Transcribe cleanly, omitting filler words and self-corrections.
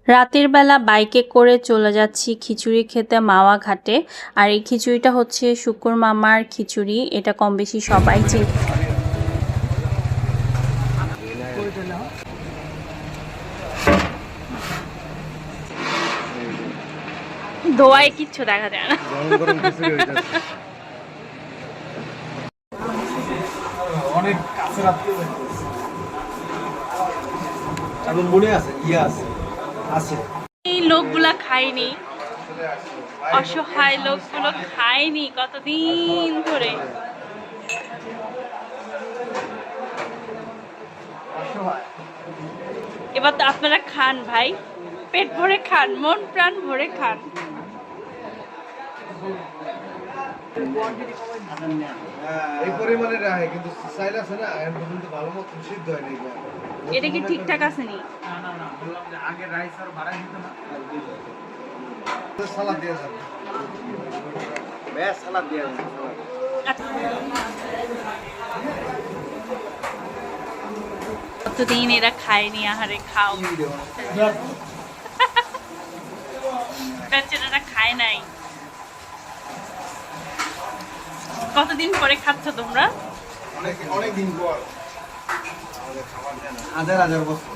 রাতের বেলা বাইকে করে চলে যাচ্ছি খিচুড়ি খেতে মাওয়া ঘাটে। আর এই খিচুড়িটা হচ্ছে শুকুর মামার খিচুড়ি, এটা কম বেশি সবাই চিনে। ধোয়ায় কিচ্ছু দেখা যায় না। অনেক কাছে রাখতে মনে আছে আছে এই লোকগুলা খায়নি, অসহায় লোকগুলো খায়নি কতদিন ধরে। এবার তো আপনারা খান ভাই, পেট ভরে খান, মন প্রাণ ভরে খান। এই পরিমাণে রাখে কিন্তু চাইলে আছে না এখন পর্যন্ত ভালো মতো সিদ্ধ হয়নি। এটা কি ঠিকঠাক আছে নি? না বললাম যে আগে রাইস আর বাড়াই দিত না, সালাদ দিয়ে যাবে, বেশ সালাদ দিয়ে যাবে। কতদিন এরা খায়নি, আহারে খাও। বেচারারা খায় নাই, কতদিন পরে খাচ্ছ তোমরা? অনেক দিন পর, হাজার বছর।